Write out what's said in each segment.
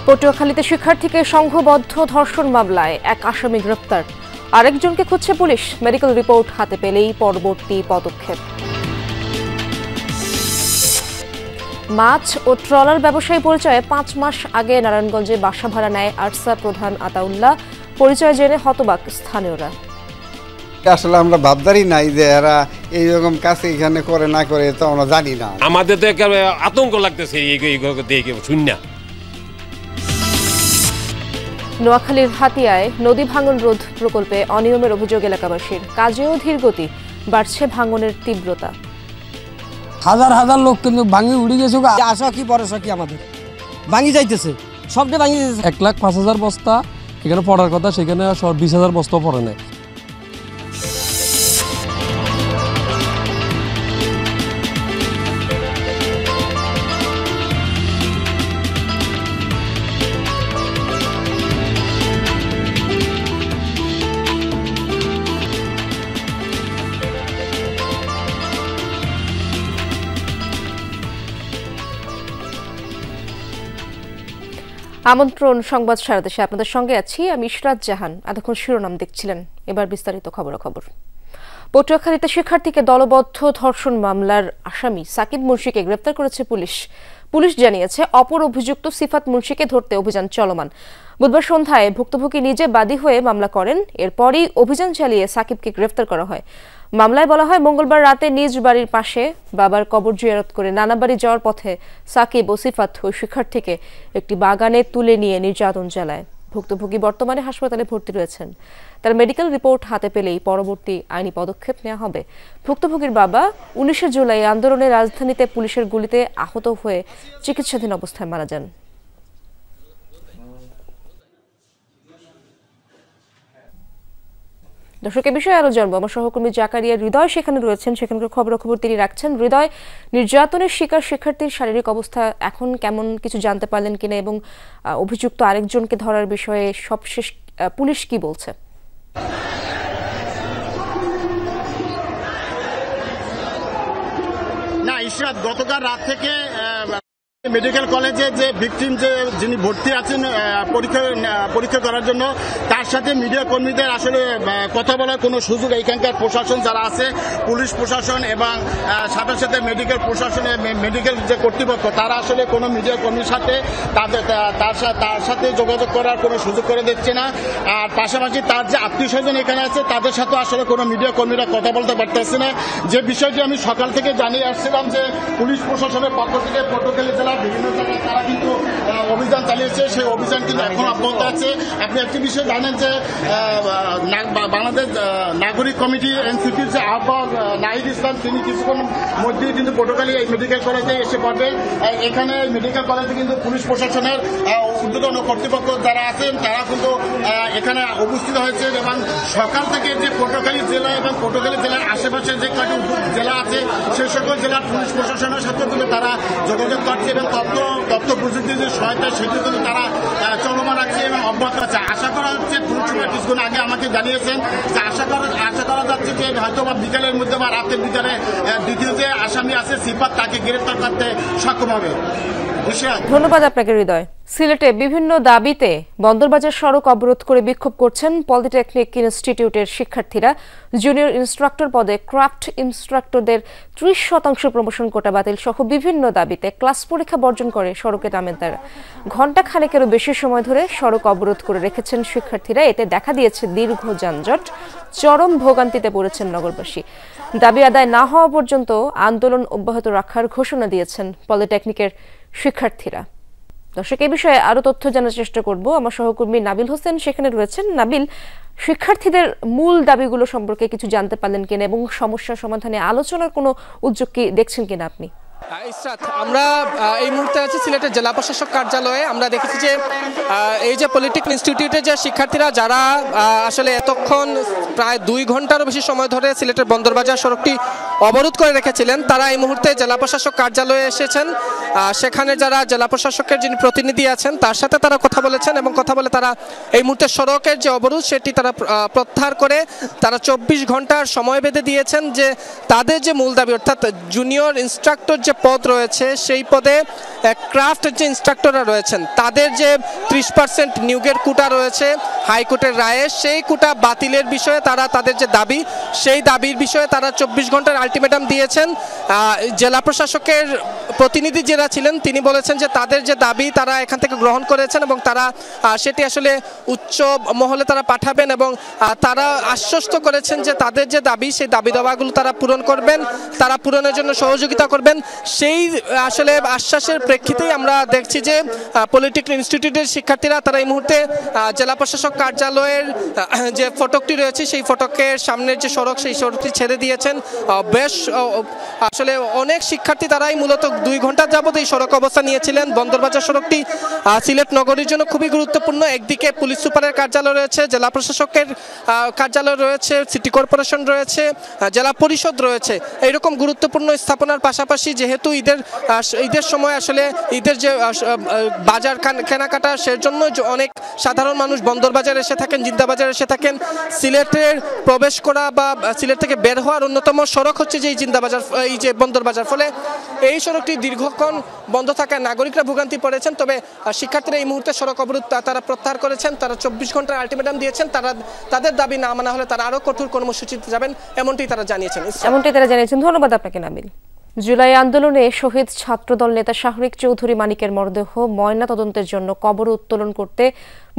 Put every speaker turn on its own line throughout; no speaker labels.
পটুয়াখালীতে শিক্ষার্থীকে সংঘবদ্ধ ধর্ষণ মামলায় এক আসামি গ্রেফতার, আরেকজনকে খুঁজছে পুলিশ। মেডিকেল রিপোর্ট হাতে পেলেই পরবর্তী পদক্ষেপ। মাছ ও ট্রলার ব্যবসায়ী পরিচয়ে ৫ মাস আগে নারায়ণগঞ্জে বাসা ভাড়া নেয় আরসা প্রধান আতাউল্লাহ। পরিচয় জেনে হতবাক স্থানীয়রা।
আসলে আমরা ভাবদারি নাই যে এরা এইরকম কাজ এখানে করে না করে, তো আমরা জানি না।
আমাদের তো আতঙ্ক লাগতেছে দেখে শূন্য।
নোয়াখালীর হাতিয়ায় নদী ভাঙন রোধ প্রকল্পে অনিয়মের অভিযোগ এলাকাবাসীর, কাজেও ধীরগতি, বাড়ছে ভাঙনের তীব্রতা।
হাজার হাজার লোক কিন্তু ভাঙি উড়ে গেছে, আশা কি ভরসা কি আমাদের ভাঙি যাইতেছে, সবটা ভাঙি যাইতেছে।
1,05,000 বস্তা এখানে পড়ার কথা, সেখানে 20,000 বস্তা পড়ে নেয়।
আমন্ত্রণ সংবাদ সারা দেশে, আপনাদের সঙ্গে আছি আমি ইশরাত জাহান। এতক্ষণ শিরোনাম দেখছিলেন, এবার বিস্তারিত খবরাখবর। পটুয়াখালীতে শিক্ষার্থীকে দলবদ্ধ ধর্ষণ মামলার আসামি সাকিব মুন্সিকে গ্রেফতার করেছে পুলিশ। পুলিশ জানিয়েছে, অপর অভিযুক্ত সিফাত মুন্সিকে ধরতে অভিযান চলমান। বুধবার সন্ধ্যায় ভুক্তভোগী নিজে বাদী হয়ে মামলা করেন, এরপরই অভিযান চালিয়ে সাকিবকে গ্রেফতার করা হয়। মামলায় বলা হয়, মঙ্গলবার রাতে নিজ বাড়ির পাশে বাবার কবর জিয়ারত করে নানা বাড়ি যাওয়ার পথে সাকিব ও সিফাত ওই শিক্ষার্থীকে একটি বাগানে তুলে নিয়ে নির্যাতন চালায়। ভুক্তভোগী বর্তমানে হাসপাতালে ভর্তি রয়েছেন। তার মেডিকেল রিপোর্ট হাতে পেলেই পরবর্তী আইনি পদক্ষেপ নেওয়া হবে। ভুক্তভোগীর বাবা 19 জুলাই আন্দোলনে রাজধানীতে পুলিশের গুলিতে আহত হয়ে চিকিৎসাধীন অবস্থায় মারা যান। দর্শক, এ বিষয়ে আরো জানবো। আমার সহকর্মী জাকারিয়া হৃদয় সেখানে রয়েছেন, সেখানকার খবরাখবর তিনি রাখছেন। হৃদয়, নির্যাতনের শিকার শিক্ষার্থীর শারীরিক অবস্থা এখন কেমন, কিছু জানতে পারলেন কিনা, এবং অভিযুক্ত আরেকজনকে ধরার বিষয়ে সবশেষ পুলিশ কি বলছে?
না ইশরাত, গতকাল রাত থেকে মেডিকেল কলেজে যে ভিকটিম যিনি ভর্তি আছেন পরীক্ষা করার জন্য, তার সাথে মিডিয়া কর্মীদের আসলে কথা বলার কোনো সুযোগ এখানকার প্রশাসন যারা আছে, পুলিশ প্রশাসন এবং সাথে সাথে মেডিকেল প্রশাসনে মেডিকেল যে কর্তৃপক্ষ, তারা আসলে কোনো মিডিয়া কর্মীর সাথে তার সাথে যোগাযোগ করার কোনো সুযোগ করে দিচ্ছে না। আর পাশাপাশি তার যে আত্মীয় স্বজন এখানে আছে, তাদের সাথে আসলে কোনো মিডিয়া কর্মীরা কথা বলতে পারতেছে না। যে বিষয়টি আমি সকাল থেকে জানিয়ে আসছিলাম যে পুলিশ প্রশাসনের পক্ষ থেকে পটুয়াখালী জেলা বিভিন্ন জায়গায় তারা কিন্তু অভিযান চালিয়েছে, সেই অভিযান কিন্তু এখন অব্যাহত আছে। আপনি একটি বিষয় জানেন যে বাংলাদেশ নাগরিক কমিটি এনসিপির যে আহ্বায়ক নাহিদ ইসলাম, তিনি কিছুক্ষণ মধ্যেই কিন্তু পটুয়াখালী এই মেডিকেল কলেজে এসে পড়বেন। এখানে মেডিকেল কলেজে কিন্তু পুলিশ প্রশাসনের ঊর্ধ্বতন কর্তৃপক্ষ যারা আছেন, তারা কিন্তু এখানে উপস্থিত হয়েছে এবং সকাল থেকে যে পটুয়াখালী জেলা এবং পটুয়াখালী জেলার আশেপাশে যে কয়েকটি জেলা আছে, সেই সকল জেলার পুলিশ প্রশাসনের সাথে কিন্তু তারা যোগাযোগ করছে এবং তথ্য প্রযুক্তির যে সহায়তা, সেটি কিন্তু তারা চলমান রাখছে এবং অব্যাহত আছে। আশা করা হচ্ছে, পুলিশ কিছুক্ষণ আগে আমাকে জানিয়েছেন যে আশা করা যাচ্ছে যে হয়তো বা বিকালের মধ্যে বা রাতের ভিতরে দ্বিতীয় যে আসামি আছে সিফাত, তাকে গ্রেফতার করতে সক্ষম হবে।
ধন্যবাদ আপনাকে হৃদয়। সিলেটে বিভিন্ন দাবিতে বন্দরবাজার সড়ক অবরোধ করে বিক্ষোভ করছেন পলিটেকনিক ইনস্টিটিউটের শিক্ষার্থীরা। জুনিয়র ইনস্ট্রাক্টর পদে ক্রাফট ইনস্ট্রাক্টরদের 30% প্রমোশন কোটা বাতিল সহ বিভিন্ন দাবিতে ক্লাস পরীক্ষা বর্জন করে সড়কে নামেন তারা। ঘণ্টা খানেকেরও বেশি সময় ধরে সড়ক অবরোধ করে রেখেছেন শিক্ষার্থীরা। এতে দেখা দিয়েছে দীর্ঘ যানজট, চরম ভোগান্তিতে পড়েছেন নগরবাসী। দাবি আদায় না হওয়া পর্যন্ত আন্দোলন অব্যাহত রাখার ঘোষণা দিয়েছেন পলিটেকনিকের শিক্ষার্থীরা। দর্শক, এই বিষয়ে আরো তথ্য জানার চেষ্টা করব। আমার সহকর্মী নাবিল হোসেন সেখানে রয়েছেন। নাবিল, শিক্ষার্থীদের মূল দাবিগুলো সম্পর্কে কিছু জানতে পারলেন কিনা এবং সমস্যা সমাধানে আলোচনার কোনো উদ্যোগ কি দেখছেন কিনা আপনি?
ইসরাত, আমরা এই মুহূর্তে আছি সিলেটের জেলা প্রশাসক কার্যালয়ে। আমরা দেখেছি যে এই যে পলিটেকনিক ইনস্টিটিউটের যে শিক্ষার্থীরা যারা আসলে এতক্ষণ প্রায় 2 ঘন্টারও বেশি সময় ধরে সিলেটের বন্দরবাজার সড়কটি অবরোধ করে রেখেছিলেন, তারা এই মুহূর্তে জেলা প্রশাসক কার্যালয়ে এসেছেন সেখানে যারা জেলা প্রশাসকের যিনি প্রতিনিধি আছেন তার সাথে তারা কথা বলেছেন এবং কথা বলে তারা এই মুহূর্তে সড়কের যে অবরোধ সেটি তারা প্রত্যাহার করে তারা 24 ঘন্টার সময় বেঁধে দিয়েছেন যে তাদের যে মূল দাবি অর্থাৎ জুনিয়র ইনস্ট্রাক্টর যে পদ রয়েছে সেই পদে ক্রাফট যে ইনস্ট্রাক্টররা রয়েছেন তাদের যে 30% নিয়োগের কোটা রয়েছে হাইকোর্টের রায়ে সেই কোটা বাতিলের বিষয়ে তারা তাদের যে দাবি সেই দাবির বিষয়ে তারা 24 ঘন্টার আলটিমেটাম দিয়েছেন। জেলা প্রশাসকের প্রতিনিধি যারা ছিলেন তিনি বলেছেন যে তাদের যে দাবি তারা এখান থেকে গ্রহণ করেছেন এবং তারা সেটি আসলে উচ্চ মহলে তারা পাঠাবেন এবং তারা আশ্বস্ত করেছেন যে তাদের যে দাবি সেই দাবি দাওয়াগুলো তারা পূরণ করবেন, তারা পূরণের জন্য সহযোগিতা করবেন। সেই আসলে আশ্বাসের প্রেক্ষিতেই আমরা দেখছি যে পলিটেকনিক ইনস্টিটিউটের শিক্ষার্থীরা তারা এই মুহূর্তে জেলা প্রশাসক কার্যালয়ের যে ফটকটি রয়েছে সেই ফটকের সামনের যে সড়ক সেই সড়কটি ছেড়ে দিয়েছেন। বেশ আসলে অনেক শিক্ষার্থী তারাই মূলত 2 ঘন্টা যাবত এই সড়ক অবস্থান নিয়েছিলেন। বন্দরবাজার সড়কটি সিলেট নগরীর জন্য খুবই গুরুত্বপূর্ণ। একদিকে পুলিশ সুপারের কার্যালয় রয়েছে, জেলা প্রশাসকের কার্যালয় রয়েছে, সিটি কর্পোরেশন রয়েছে, জেলা পরিষদ রয়েছে। এইরকম গুরুত্বপূর্ণ স্থাপনার পাশাপাশি যেহেতু ঈদের সময় আসলে ঈদের যে বাজার কেনাকাটা সেজন্য অনেক সাধারণ মানুষ বন্দরবাজার এসে থাকেন, জিন্দাবাজার এসে থাকেন। সিলেটের প্রবেশ করা বা সিলেট থেকে বের হওয়ার অন্যতম সড়ক হচ্ছে যে জিন্দাবাজার, এই যে বন্দরবাজার। ফলে এই সড়কটি দীর্ঘক্ষণ বন্ধ থাকায় নাগরিকরা ভোগান্তি পড়েছেন। তবে শিক্ষার্থীরা এই মুহূর্তে সড়ক অবরোধ তারা প্রত্যাহার করেছেন। তারা 24 ঘন্টার আলটিমেটাম দিয়েছেন। তাদের দাবি না মানা হলে তারা আরো কঠোর কর্মসূচিতে যাবেন এমনটি তারা জানিয়েছেন।
ধন্যবাদ আপনাকে নাবিল। জুলাই আন্দোলনে শহীদ ছাত্রদল নেতা শাহরিক চৌধুরী মানিকের মরদেহ ময়না তদন্তের জন্য কবর উত্তোলন করতে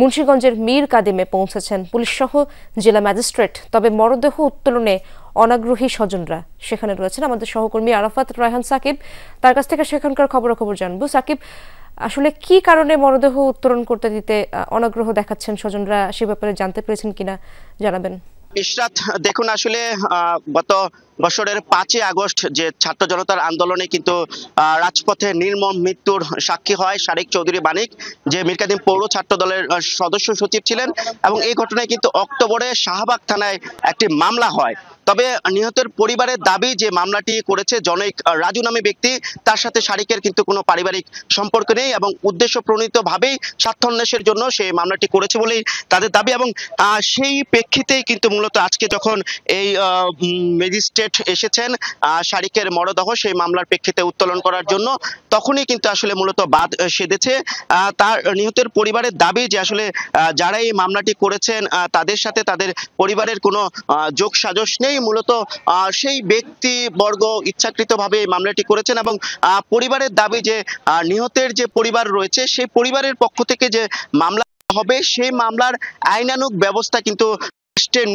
মুন্সিগঞ্জের মীর কাদিমে পৌঁছেছেন পুলিশ সহ জেলা ম্যাজিস্ট্রেট। তবে মরদেহ উত্তোলনে অনাগ্রহী স্বজনরা। সেখানে রয়েছেন আমাদের সহকর্মী আরাফাত রায়হান সাকিব, তার কাছ থেকে সেখানকার খবরাখবর জানবো। সাকিব, আসলে কি কারণে মরদেহ উত্তোলন করতে দিতে অনাগ্রহ দেখাচ্ছেন স্বজনরা, সে ব্যাপারে জানতে পেরেছেন কিনা জানাবেন।
ইশরাত, দেখুন আসলে গত বছরের 5 আগস্ট যে ছাত্র জনতার আন্দোলনে কিন্তু রাজপথে নির্মম মৃত্যুর সাক্ষী হয় শাহরিক চৌধুরী মানিক, যে মীর কাদিম পৌর ছাত্র দলের সদস্য সচিব ছিলেন। এবং এই ঘটনায় কিন্তু অক্টোবরে শাহবাগ থানায় একটি মামলা হয়। তবে নিহতের পরিবারের দাবি যে মামলাটি করেছে জনৈক রাজু নামে ব্যক্তি, তার সাথে শাহরিকের কিন্তু কোনো পারিবারিক সম্পর্ক নেই এবং উদ্দেশ্য প্রণীতভাবেই স্বার্থান্বেষণের জন্য সেই মামলাটি করেছে বলেই তাদের দাবি। এবং সেই প্রেক্ষিতেই কিন্তু মূলত আজকে যখন এই ম্যাজিস্ট্রেট এসেছেন শাহরিকের মরদেহ সেই মামলার প্রেক্ষিতে উত্তোলন করার জন্য, তখনই কিন্তু আসলে মূলত বাদ সেধেছে। তার নিহতের পরিবারের দাবি যে আসলে যারা এই মামলাটি করেছেন তাদের সাথে তাদের পরিবারের কোনো যোগ সাজশ নেই। মূলত সেই ব্যক্তিবর্গ ইচ্ছাকৃতভাবে এই মামলাটি করেছেন এবং পরিবারের দাবি যে নিহতের যে পরিবার রয়েছে সেই পরিবারের পক্ষ থেকে যে মামলা হবে সেই মামলার আইনানুগ ব্যবস্থা কিন্তু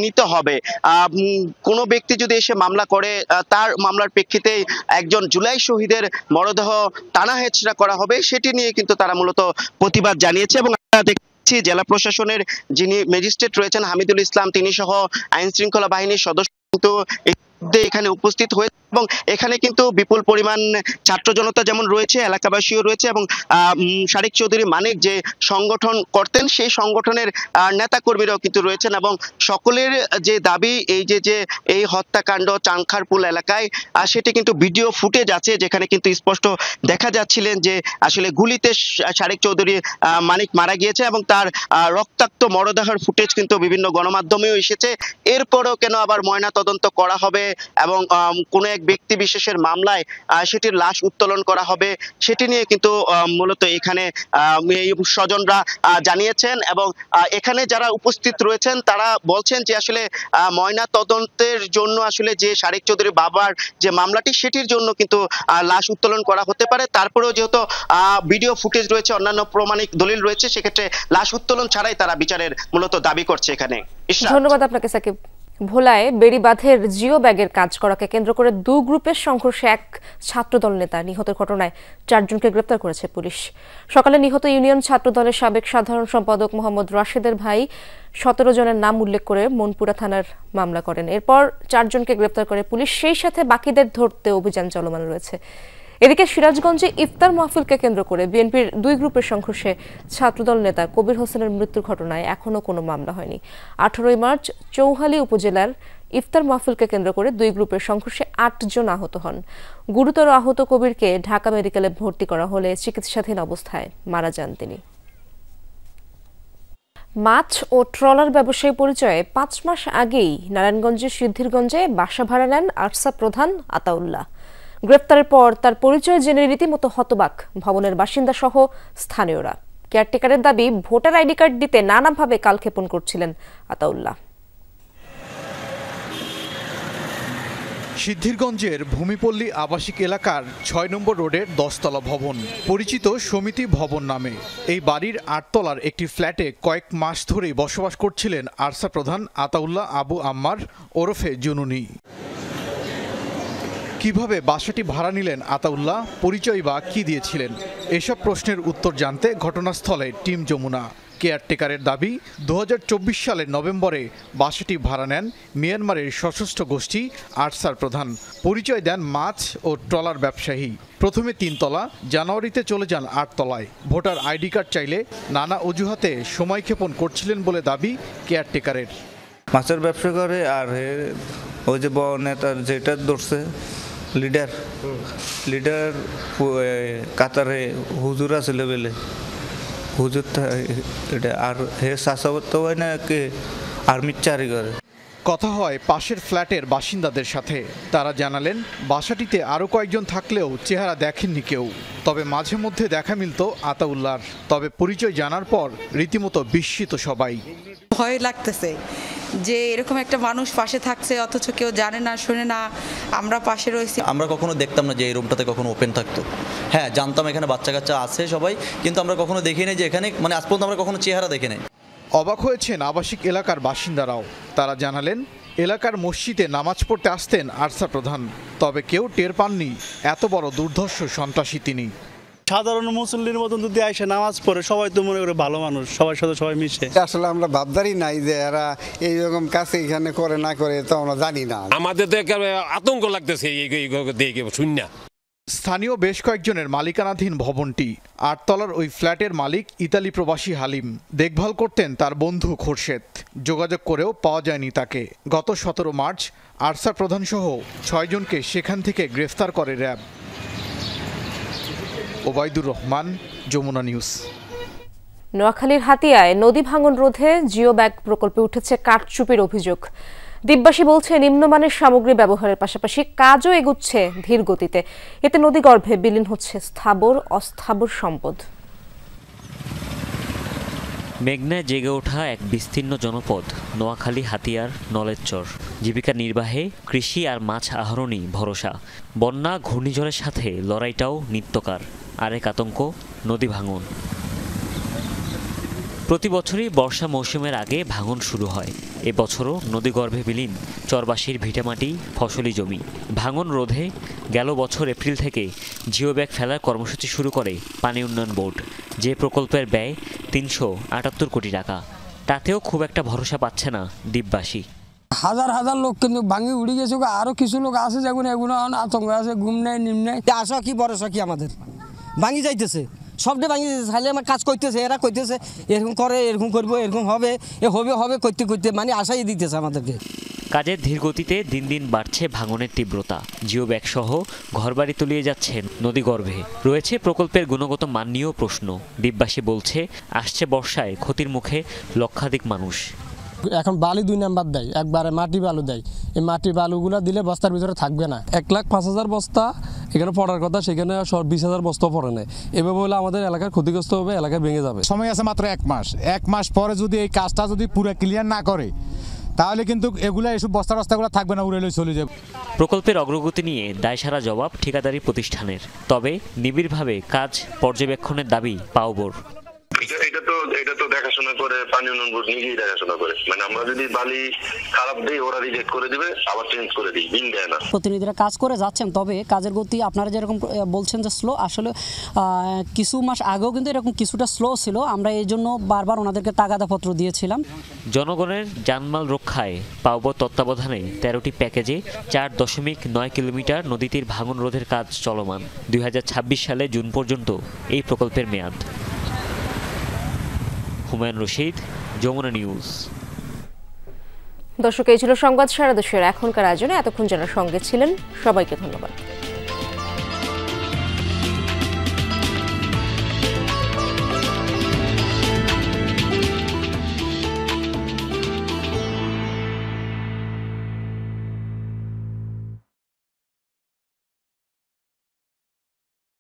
নিতে হবে। কোনো ব্যক্তি যদি এসে মামলা করে তার মামলার প্রেক্ষিতে একজন জুলাই শহীদের মরদেহ টানা হেচড়া করা হবে, সেটি নিয়ে কিন্তু তারা মূলত প্রতিবাদ জানিয়েছে। এবং জেলা প্রশাসনের যিনি ম্যাজিস্ট্রেট রয়েছেন হামিদুল ইসলাম, তিনি সহ আইন শৃঙ্খলা বাহিনীর সদস্য কিন্তু এখানে উপস্থিত হয়েছে এবং এখানে কিন্তু বিপুল পরিমাণ ছাত্র জনতা যেমন রয়েছে, এলাকাবাসীও রয়েছে এবং শাহরিক চৌধুরী মানিক যে সংগঠন করতেন সেই সংগঠনের নেতাকর্মীরাও কিন্তু রয়েছেন। এবং সকলের যে দাবি এই যে এই হত্যাকাণ্ড চাংখারপুল এলাকায়, সেটি কিন্তু ভিডিও ফুটেজ আছে যেখানে কিন্তু স্পষ্ট দেখা যাচ্ছিলেন যে আসলে গুলিতে শাহরিক চৌধুরী মানিক মারা গিয়েছে এবং তার রক্তাক্ত মরদেহের ফুটেজ কিন্তু বিভিন্ন গণমাধ্যমেও এসেছে। এরপরও কেন আবার ময়না তদন্ত করা হবে এবং কোনো এক ব্যক্তি বিশেষের মামলায় সেটির লাশ উত্তোলন করা হবে, সেটি নিয়ে কিন্তু মূলত এখানে স্বজনরা জানিয়েছেন। এবং এখানে যারা উপস্থিত রয়েছেন তারা বলছেন যে আসলে ময়না তদন্তের জন্য আসলে যে শাহরিক চৌধুরী বাবার যে মামলাটি সেটির জন্য কিন্তু লাশ উত্তোলন করা হতে পারে। তারপরেও যেহেতু ভিডিও ফুটেজ রয়েছে, অন্যান্য প্রমাণিক দলিল রয়েছে, সেক্ষেত্রে লাশ উত্তোলন ছাড়াই তারা বিচারের মূলত দাবি করছে এখানে।
ধন্যবাদ আপনাকে সাকিব। ভোলায় বেড়িবাঁধের জিও ব্যাগের কাজ করাকে কেন্দ্র করে 2 গ্রুপের সংঘর্ষে এক ছাত্রদল নেতা নিহতের ঘটনায় 4 জনকে গ্রেপ্তার করেছে পুলিশ। সকালে নিহত ইউনিয়ন ছাত্রদলের সাবেক সাধারণ সম্পাদক মোহাম্মদ রাশেদের ভাই 17 জনের নাম উল্লেখ করে মনপুরা থানার মামলা করেন। এরপর 4 জনকে গ্রেপ্তার করে পুলিশ, সেই সাথে বাকিদের ধরতে অভিযান চলমান রয়েছে। এদিকে সিরাজগঞ্জে ইফতার মাহফিলকে কেন্দ্র করে বিএনপির 2 গ্রুপের সংঘর্ষে ছাত্রদল নেতা কবির হোসেনের মৃত্যুর ঘটনায় এখনো কোনো মামলা হয়নি। 18 মার্চ চৌহালি উপজেলার ইফতার মাহফিলকে কেন্দ্র করে দুই গ্রুপের সংঘর্ষে ৮ জন আহত হন। গুরুতর আহত কবিরকে ঢাকা মেডিকেলে ভর্তি করা হলে চিকিৎসাধীন অবস্থায় মারা যান তিনি। মাছ ও ট্রলার ব্যবসায়ী পরিচয়ে ৫ মাস আগেই নারায়ণগঞ্জের সিদ্ধিরগঞ্জে বাসা ভাড়া নেন আরসা প্রধান আতাউল্লাহ। গ্রেপ্তারের পর তার পরিচয় জেনে রীতিমতো হতবাক ভবনের বাসিন্দা সহ স্থানীয়রা। কেয়ারটেকারের দাবি, ভোটার আইডি কার্ড দিতে নানাভাবে কালক্ষেপণ করছিলেন আতাউল্লাহ।
সিদ্ধিরগঞ্জের ভূমিপল্লী আবাসিক এলাকার ৬ নম্বর রোডের ১০তলা ভবন, পরিচিত সমিতি ভবন নামে। এই বাড়ির ৮ তলার একটি ফ্ল্যাটে কয়েক মাস ধরেই বসবাস করছিলেন আরসা প্রধান আতাউল্লাহ আবু আম্মার ওরফে জুনুনি। কিভাবে বাসাটি ভাড়া নিলেন আতাউল্লাহ, পরিচয় বা কি দিয়েছিলেন, এসব প্রশ্নের উত্তর জানতে ঘটনাস্থলে টিম যমুনা। কেয়ারটেকারের দাবি, ২০২৪ সালের নভেম্বরে বাসাটি ভাড়া নেন মিয়ানমারের সশস্ত্র গোষ্ঠী আরসার প্রধান। পরিচয় দেন মাছ ও ট্রলার ব্যবসায়ী। প্রথমে ৩ তলা, জানুয়ারিতে চলে যান ৮ তলায়। ভোটার আইডি কার্ড চাইলে নানা অজুহাতে সময়ক্ষেপণ করছিলেন বলে দাবি কেয়ারটেকারের।
মাছের ব্যবসা করে, আর ওই যে নেতার যেটা ধরছে লিডার কাতারে হুজুর আছে লেভেলে, হুজুর এটা আর হে শাসক হয় না কে আর্মির চাকরি করে।
কথা হয় পাশের ফ্ল্যাটের বাসিন্দাদের সাথে। তারা জানালেন বাসাটিতে আরও কয়েকজন থাকলেও চেহারা দেখেননি কেউ। তবে মাঝে মধ্যে দেখা মিলত আতাউল্লাহর। তবে পরিচয় জানার পর রীতিমতো বিস্মিত সবাই।
ভয় লাগতেছে যে এরকম একটা মানুষ পাশে থাকছে অথচ কেউ জানে না, শুনে না, আমরা পাশে রয়েছি।
আমরা কখনো দেখতাম না যে এই রুমটাতে কখনো ওপেন থাকতো। হ্যাঁ, জানতাম এখানে বাচ্চা কাচ্চা আছে সবাই, কিন্তু আমরা কখনো দেখি নাই যে এখানে, মানে আজ পর্যন্ত আমরা কখনো চেহারা দেখি নাই।
অবাক হয়েছেন আবাসিক এলাকার বাসিন্দারাও। তারা জানালেন এলাকার মসজিদে নামাজ পড়তে আসতেন আরসা প্রধান, তবে কেউ টের পাননি এত বড় দুর্ধর্ষ সন্ত্রাসী তিনি।
সাধারণ মুসল্লির মতন যদি আইসে নামাজ পড়ে, সবাই তো মনে করে ভালো মানুষ, সবার সাথে সবাই মিশে।
আসলে আমরা ভাবদারি নাই যে এরা এইরকম কাছে এখানে করে না করে, তো আমরা জানি না।
আমাদের তো আতঙ্ক লাগতেছে দেখে শূন্য।
স্থানীয় বেশ কয়েকজনের মালিকানাধীন ভবনটি। ৮ তলার ওই ফ্ল্যাটের মালিক ইতালি প্রবাসী হালিম। দেখভাল করতেন তার বন্ধু খোরশেদ। যোগাযোগ করেও পাওয়া যায়নি তাকে। গত ১৭ মার্চ আরসা প্রধান সহ ৬ জনকে সেখান থেকে গ্রেফতার করে র্যাব। ওবায়দুর রহমান, যমুনা নিউজ।
নোয়াখালীর হাতিয়ায় নদী ভাঙন রোধে জিও ব্যাগ প্রকল্পে উঠেছে কারচুপির অভিযোগ। দ্বীপবাসী বলছে, নিম্নমানের সামগ্রী ব্যবহারের পাশাপাশি কাজও এগুচ্ছে ধীর গতিতে। এতে নদীগর্ভে বিলীন হচ্ছে স্থাবর অস্থাবর সম্পদ।
মেঘনায় জেগে ওঠা এক বিস্তীর্ণ জনপদ নোয়াখালী হাতিয়ার নলেরচর। জীবিকা নির্বাহে কৃষি আর মাছ আহরণই ভরসা। বন্যা ঘূর্ণিঝড়ের সাথে লড়াইটাও নিত্যকার। আরেক আতঙ্ক নদী ভাঙন। প্রতি বছরই বর্ষা মৌসুমের আগে ভাঙন শুরু হয়। এবছরও নদীগর্ভে বিলীন চরবাসীর ভিটেমাটি, ফসলি জমি। ভাঙন রোধে গেল বছর এপ্রিল থেকে জিও ব্যাগ ফেলার কর্মসূচি শুরু করে পানি উন্নয়ন বোর্ড, যে প্রকল্পের ব্যয় ৩৭৮ কোটি টাকা। তাতেও খুব একটা ভরসা পাচ্ছে না দ্বীপবাসী।
হাজার হাজার লোক কিন্তু ভাঙি উড়ে গেছে, আরো কিছু লোক আছে যেগুলো এগুলো আতঙ্ক আছে, ঘুম নেই, নিম নেই। আশা কি ভরসা কি আমাদের, ভাঙি যাইতেছে সবটা ভাঙি যাইতেছে। খালি আমার কাজ করতেছে, এরা করতেছে এরকম করে, এরকম করবো, এরকম হবে, হবে করতে করতে মানে আশাই দিতেছে আমাদেরকে।
কাজের ধীরগতিতে দিন দিন বাড়ছে ভাঙনের তীব্রতা। জিও ব্যাগ সহ ঘরবাড়ি তলিয়ে যাচ্ছে নদীগর্ভে। রয়েছে প্রকল্পের গুণগত মান নিয়েও প্রশ্ন। দ্বীপবাসী বলছে, আসছে বর্ষায় ক্ষতির মুখে লক্ষাধিক মানুষ।
এখন বালি 2 নাম্বার দেয়, একবারে মাটি বালু দেয়। এই মাটি বালুগুলো দিলে বস্তার ভিতরে থাকবে না। 1,05,000 বস্তা এখানে পড়ার কথা, সেখানে 20,000 বস্তা পড়ে নেয়। এভাবে হলে আমাদের এলাকার ক্ষতিগ্রস্ত হবে, এলাকা ভেঙে যাবে।
সময় আছে মাত্র 1 মাস। 1 মাস পরে যদি এই কাজটা যদি পুরো ক্লিয়ার না করে, তাহলে কিন্তু এগুলা এসব বস্তাগুলো থাকবে না, উড়ে চলে যাবে।
প্রকল্পের অগ্রগতি নিয়ে দায়সারা জবাব ঠিকাদারি প্রতিষ্ঠানের। তবে নিবিড়ভাবে কাজ পর্যবেক্ষণের দাবি পাওবোর।
এটা তো দেখাশোনা করে পানি উন্নয়ন বোর্ড নিজেই দেখাশোনা করে। মানে আমরা যদি বালি খারাপ দিই, ওরা রিজেক্ট করে দিবে, আবার চেঞ্জ করে দিই, বিল দেয় না।
প্রতিনিধিরা কাজ করে যাচ্ছেন, তবে কাজের গতি আপনারা যেরকম বলছেন যে স্লো, আসলে কিছু মাস আগেও কিন্তু এরকম কিছুটা স্লো ছিল। আমরা এই জন্য বারবার ওনাদেরকে তাগাদাপত্র দিয়েছিলাম।
জনগণের জানমাল রক্ষায় পাওবোর তত্ত্বাবধানে 13টি প্যাকেজে 4.9 কিলোমিটার নদীটির ভাঙন রোধের কাজ চলমান। 2026 সালে জুন পর্যন্ত এই প্রকল্পের মেয়াদ। হুমায়ুন রশিদ, যমুনা নিউজ।
দর্শক, এই ছিল সংবাদ সারা দেশের এখনকার আয়োজনে। এতক্ষণ যারা সঙ্গে ছিলেন সবাইকে ধন্যবাদ।